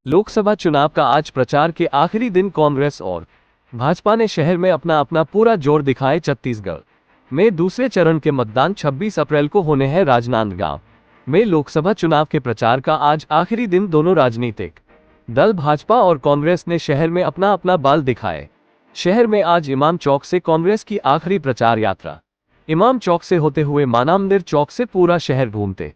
लोकसभा चुनाव का आज प्रचार के आखिरी दिन कांग्रेस और भाजपा ने शहर में अपना अपना पूरा जोर दिखाए। छत्तीसगढ़ में दूसरे चरण के मतदान 26 अप्रैल को होने हैं। राजनांदगांव में लोकसभा चुनाव के प्रचार का आज आखिरी दिन दोनों राजनीतिक दल भाजपा और कांग्रेस ने शहर में अपना अपना बल दिखाए। शहर में आज इमाम चौक से कांग्रेस की आखिरी प्रचार यात्रा इमाम चौक से होते हुए माना मंदिर चौक से पूरा शहर घूमते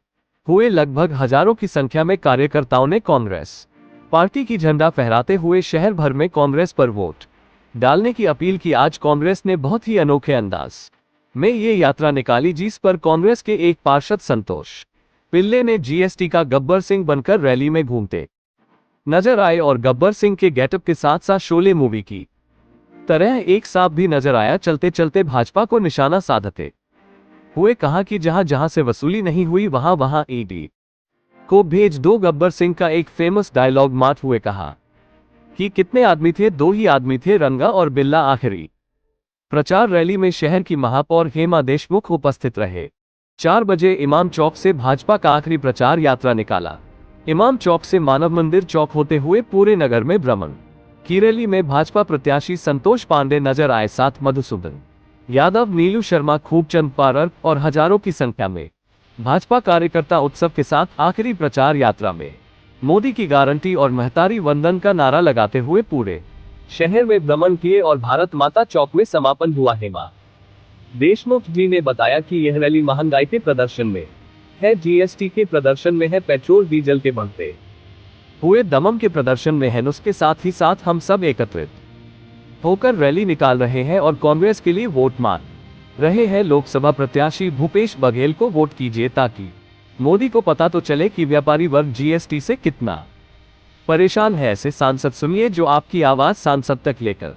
हुए लगभग हजारों की संख्या में कार्यकर्ताओं ने कांग्रेस पार्टी की झंडा फहराते हुए शहर भर में कांग्रेस पर वोट डालने की अपील की। आज कांग्रेस ने बहुत ही अनोखे अंदाज में ये यात्रा निकाली, जिस पर कांग्रेस के एक पार्षद संतोष पिल्ले ने जीएसटी का गब्बर सिंह बनकर रैली में घूमते नजर आए और गब्बर सिंह के गेटअप के साथ साथ शोले मूवी की तरह एक सांप भी नजर आया। चलते चलते भाजपा को निशाना साधते हुए कहा कि जहां जहां से वसूली नहीं हुई वहां वहां ईडी को भेज दो। गब्बर सिंह का एक फेमस डायलॉग मारते हुए कहा कि कितने आदमी थे, दो ही आदमी थे, रंगा और बिल्ला। आखिरी प्रचार रैली में शहर की महापौर हेमा देशमुख उपस्थित रहे। 4 बजे इमाम चौक से भाजपा का आखिरी प्रचार यात्रा निकाला। इमाम चौक से मानव मंदिर चौक होते हुए पूरे नगर में भ्रमण की रैली में भाजपा प्रत्याशी संतोष पांडे नजर आए, साथ मधुसूदन यादव, नीलू शर्मा, खूबचंद पारर और हजारों की संख्या में भाजपा कार्यकर्ता उत्सव के साथ आखिरी प्रचार यात्रा में मोदी की गारंटी और महतारी वंदन का नारा लगाते हुए पूरे शहर में भ्रमण किए और भारत माता चौक में समापन हुआ। हेमा देशमुख जी ने बताया कि यह रैली महंगाई के प्रदर्शन में है, जीएसटी के प्रदर्शन में है, पेट्रोल डीजल के बढ़ते हुए दमम के प्रदर्शन में है। उसके साथ ही साथ हम सब एकत्रित होकर रैली निकाल रहे हैं और कांग्रेस के लिए वोट मांग रहे हैं। लोकसभा प्रत्याशी भूपेश बघेल को वोट कीजिए ताकि मोदी को पता तो चले कि व्यापारी वर्ग जीएसटी से कितना परेशान है। ऐसे सांसद सुनिए जो आपकी आवाज सांसद तक लेकर।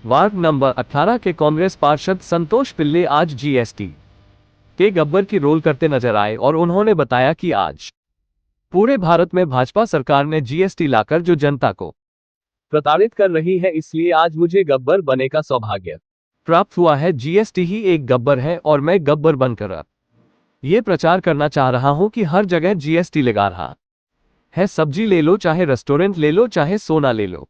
वार्ड नंबर 18 के कांग्रेस पार्षद संतोष पिल्ले आज जीएसटी के गब्बर की रोल करते नजर आए और उन्होंने बताया कि आज पूरे भारत में भाजपा सरकार ने जीएसटी लाकर जो जनता को प्रताड़ित कर रही है, इसलिए आज मुझे गब्बर बनने का सौभाग्य प्राप्त हुआ है। जीएसटी ही एक गब्बर है और मैं गब्बर बनकर अब ये प्रचार करना चाह रहा हूं कि हर जगह जीएसटी लगा रहा है। सब्जी ले लो, चाहे रेस्टोरेंट ले लो, चाहे सोना ले लो।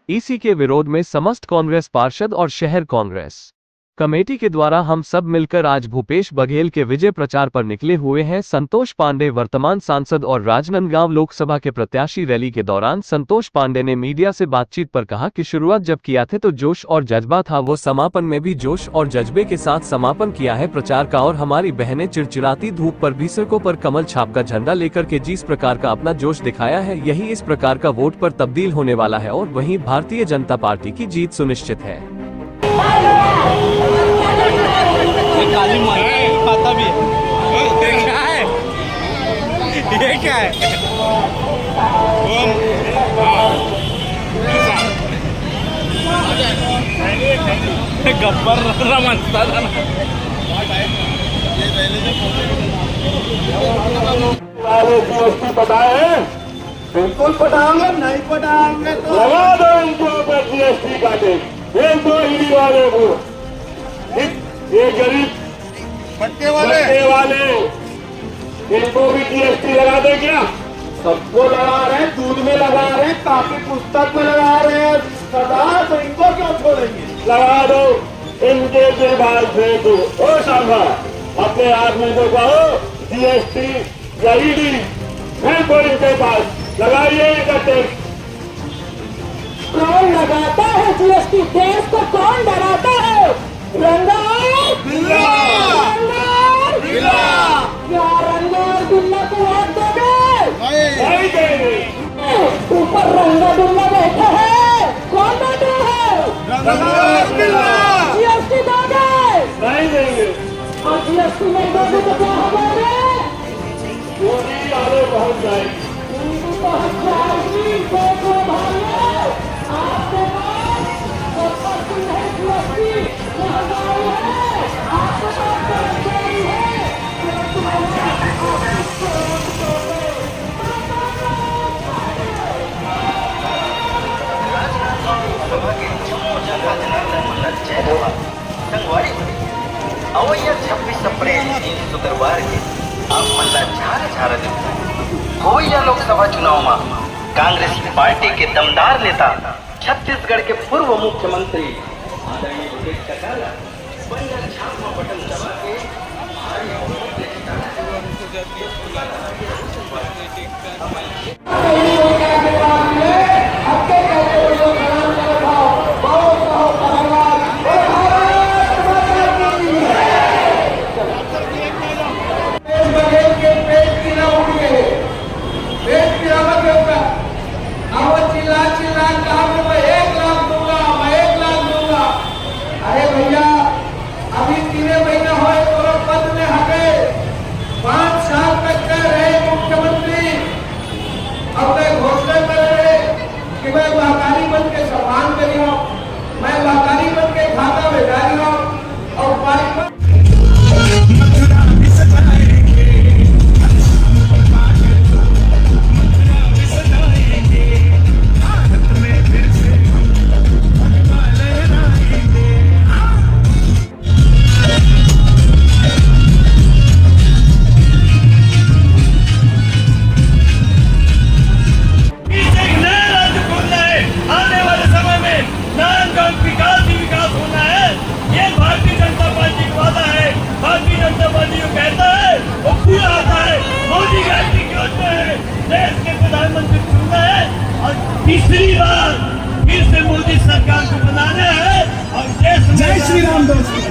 इसी के विरोध में समस्त कांग्रेस पार्षद और शहर कांग्रेस कमेटी के द्वारा हम सब मिलकर आज भूपेश बघेल के विजय प्रचार पर निकले हुए हैं। संतोष पांडे वर्तमान सांसद और राजनांदगांव लोकसभा के प्रत्याशी। रैली के दौरान संतोष पांडे ने मीडिया से बातचीत पर कहा कि शुरुआत जब किया थे तो जोश और जज्बा था, वो समापन में भी जोश और जज्बे के साथ समापन किया है प्रचार का। और हमारी बहनें चिड़चिड़ाती धूप पर भी सड़कों पर कमल छाप का झंडा लेकर के जिस प्रकार का अपना जोश दिखाया है, यही इस प्रकार का वोट पर तब्दील होने वाला है और वहीं भारतीय जनता पार्टी की जीत सुनिश्चित है। काली माँ खाता भी है। क्या है ये, क्या है? गब्बर रमनता था ना। पटाए बिल्कुल पटाओगे, नहीं पटाओगे तो लगा दो इनके ऊपर जीएसटी काटे। एक दो ईडी वाले को, ये गरीब पट्टे वाले इनको भी जीएसटी लगा दे क्या? सबको लगा रहे हैं, दूध में लगा रहे हैं, काफी पुस्तक में लगा रहे हैं सरदार, तो इनको क्यों छोड़ेंगे? लगा दो इनके दिलबाल से। तो ओ सांभा, अपने आदमी को कहो जीएसटी या ईडी है तो इनके पास लगाइए इनका टैक्स। कौन लगाता है जीएसटी? देश को कौन डराता है? रंगा और बिल्ला, क्या रंगा और बिल्ला को वोट दोगे? नहीं देंगे। ऊपर रंगा बिल्ला बैठे हैं, कौन बैठे है? रंगा और बिल्ला। जीएसटी दोगे? नहीं देंगे। और जीएसटी नहीं दोगे तो क्या हमारे मोदी आगे पहुंच जाएगी। पहुंच जाएगी। देखो भाइयों, आपके पास ऊपर से नहीं जीएसटी महंगाई है, आपके पास बेरोजगारी है, तो तुम्हारा संगवारी अवय्य 26 अप्रैल शुक्रवार के आप मला झार झार हो या लोकसभा चुनाव में कांग्रेस पार्टी के दमदार नेता छत्तीसगढ़ के पूर्व मुख्यमंत्री आदरणीय भूपेश चटाला बंधन छापा बटन दबा के भारी बहुमत से तीसरी बार फिर से मोदी सरकार को बनाना है और देश में जय श्री राम दोस्तों।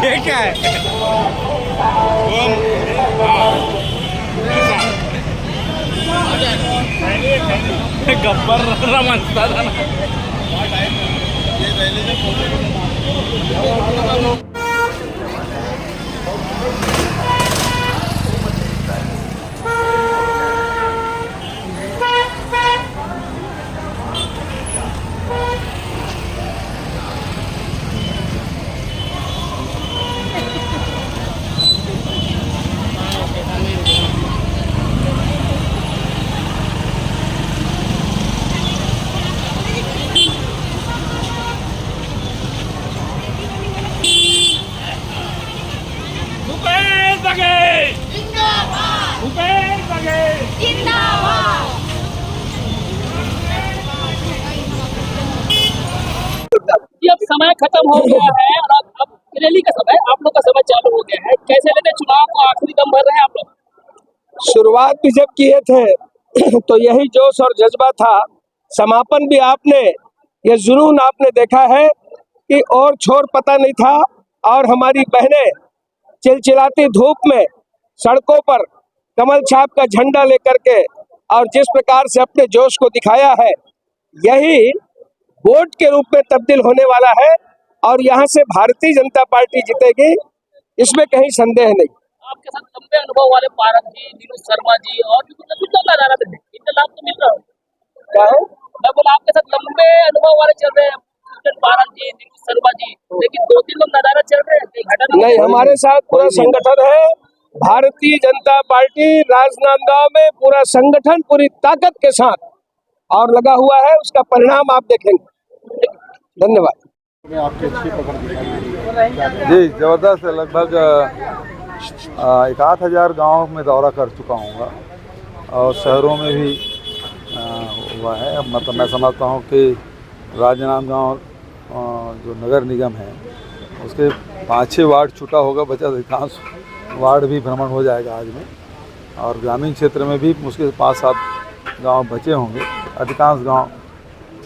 ये क्या है? गब्बर रमनता था ना। अब समय खत्म हो गया है और अब रैली का समय, आप लोग का समय चालू हो गया है। कैसे लेते चुनाव को, आखिरी दम भर रहे हैं आप लोग? शुरुआत भी जब किए थे तो यही जोश और जज्बा था, समापन भी आपने, ये जुनून आपने देखा है कि और छोर पता नहीं था। और हमारी बहनें चिलचिलाती धूप में सड़कों पर कमल छाप का झंडा लेकर के और जिस प्रकार से अपने जोश को दिखाया है, यही वोट के रूप में तब्दील होने वाला है और यहाँ से भारतीय जनता पार्टी जीतेगी, इसमें कहीं संदेह नहीं। आपके साथ लंबे अनुभव वाले पारस जी, नीरू शर्मा जी और भी कुछ लोग नजर आ रहे थे, इनका लाभ तो मिल रहा है। क्या है? मैं बोला आपके साथ लंबे अनुभव वाले चल रहे हैं, पूजन पारस जी, नीतीश शर्मा जी, लेकिन 2-3 लोग नदारद चल रहे हैं, कहीं घटना नहीं, हमारे साथ पूरा संगठन है। भारतीय जनता पार्टी राजनांदगांव में पूरा संगठन पूरी ताकत के साथ और लगा हुआ है, उसका परिणाम आप देखेंगे। धन्यवाद। जी ज़बरदस्त है। लगभग 1,000 गाँव में दौरा कर चुका हूँगा और शहरों में भी हुआ है। अब मतलब मैं समझता हूँ कि राजनांदगांव जो नगर निगम है उसके 5-6 वार्ड छूटा होगा, बचा अधिकांश वार्ड भी भ्रमण हो जाएगा आज में। और ग्रामीण क्षेत्र में भी मुश्किल 5-7 गांव बचे होंगे। अधिकांश गांव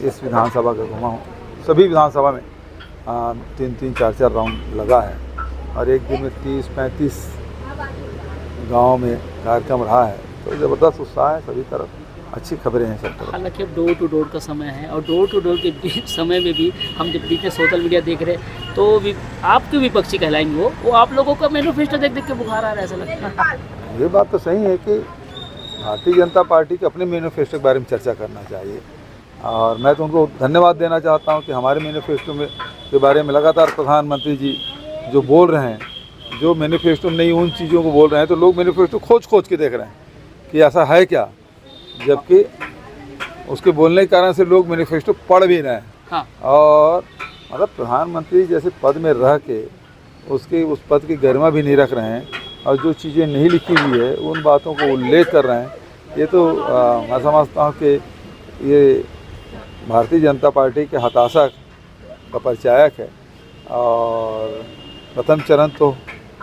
इस विधानसभा का घुमा हूँ। सभी विधानसभा में 3-3, 4-4 राउंड लगा है और एक दिन में 30-35 गाँव में कार्यक्रम रहा है। तो ज़बरदस्त उत्साह है सभी तरफ, अच्छी खबरें हैं सब तरफ। हालांकि अब डोर टू डोर का समय है और डोर टू डोर के समय में भी हम जब बीच में सोशल मीडिया देख रहे हैं तो आप क्यों विपक्षी कहलाएंगे? वो आप लोगों का मैनिफेस्टो देख देख के बुखार आ रहा है, ऐसा लगता है। ये बात तो सही है कि भारतीय जनता पार्टी के अपने मैनिफेस्टो के बारे में चर्चा करना चाहिए और मैं तो उनको धन्यवाद देना चाहता हूँ कि हमारे मैनिफेस्टो में के बारे में लगातार प्रधानमंत्री जी जो बोल रहे हैं, जो मैनिफेस्टो में नहीं उन चीज़ों को बोल रहे हैं, तो लोग मैनिफेस्टो खोज के देख रहे हैं कि ऐसा है क्या, जबकि उसके बोलने के कारण से लोग मैनिफेस्टो पढ़ भी रहे हैं। हाँ। और मतलब प्रधानमंत्री जैसे पद में रह के उसके उस पद की गरिमा भी नहीं रख रहे हैं और जो चीज़ें नहीं लिखी हुई है उन बातों को उल्लेख कर रहे हैं। ये तो मैं समझता हूँ कि ये भारतीय जनता पार्टी के हताशा का परिचायक है। और प्रथम चरण तो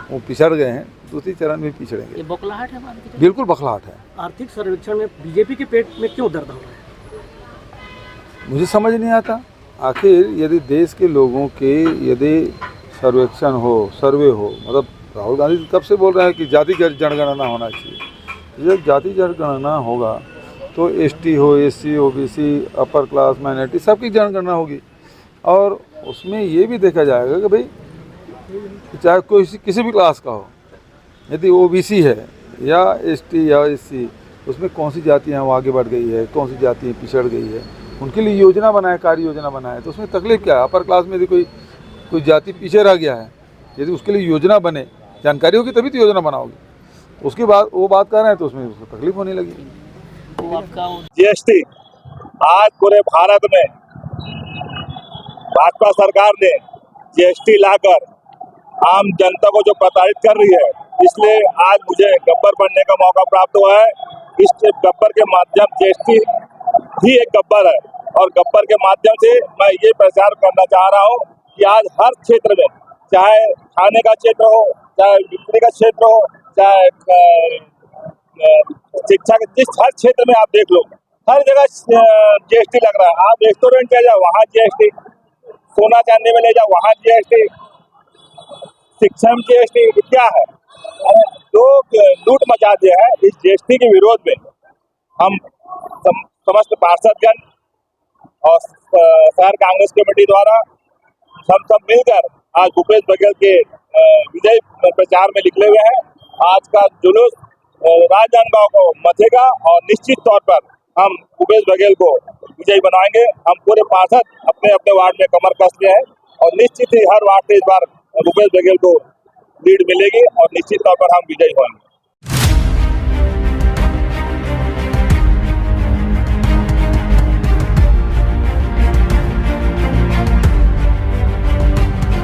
वो पिछड़ गए हैं, दूसरी चरण भी पिछड़ेंगे। ये बौखलाहट है मान के? बिल्कुल बौखलाहट है। आर्थिक सर्वेक्षण में बीजेपी के पेट में क्यों दर्द हो रहा है? मुझे समझ नहीं आता। आखिर यदि देश के लोगों के यदि सर्वेक्षण हो, सर्वे हो, मतलब राहुल गांधी कब से बोल रहे हैं कि जाति जनगणना होना चाहिए। जब जाति जनगणना होगा तो एसटी हो, SC, OBC, upper class, minority सबकी जनगणना होगी और उसमें ये भी देखा जाएगा कि भाई चाहे कोई किसी भी क्लास का हो, यदि ओबीसी है या एसटी या एससी, उसमें कौन सी जातियाँ वो आगे बढ़ गई है, कौन सी जातियाँ पिछड़ गई है, उनके लिए योजना बनाए, कार्य योजना बनाए। तो उसमें तकलीफ क्या है? अपर क्लास में यदि कोई जाति पीछे रह गया है, यदि उसके लिए योजना बने, जानकारी होगी तभी तो योजना बनाओगी। उसके बाद वो बात कर रहे हैं तो उसमें उसको तकलीफ होने लगी। जीएसटी आज पूरे भारत में भाजपा सरकार ने जीएसटी लाकर आम जनता को जो प्रताड़ित कर रही है, इसलिए आज मुझे गब्बर बनने का मौका प्राप्त हुआ है। इस गब्बर के माध्यम जीएसटी ही एक गब्बर है और गब्बर के माध्यम से मैं ये प्रचार करना चाह रहा हूँ कि आज हर क्षेत्र में, चाहे खाने का क्षेत्र हो, चाहे बिक्री का क्षेत्र हो, चाहे शिक्षा के हर क्षेत्र में आप देख लो, हर जगह जीएसटी लग रहा है। आप रेस्टोरेंट पे जाओ वहाँ जीएसटी, सोना चांदी में ले जाओ वहाँ जीएसटी, शिक्षा में जीएसटी, क्या है? लोग लूट मचा दिया है। इस जीएसटी के विरोध में हम समस्त पार्षदगण और शहर कांग्रेस कमेटी द्वारा हम सब मिलकर आज भूपेश बघेल के विजय प्रचार में निकले हुए हैं। आज का जुलूस राजनांदगांव को मथेगा और निश्चित तौर पर हम भूपेश बघेल को विजयी बनाएंगे। हम पूरे पार्षद अपने अपने वार्ड में कमर कस लिए हैं और निश्चित ही हर वार्ड से इस बार भूपेश बघेल को लीड मिलेगी और निश्चित तौर पर हम विजयी होंगे।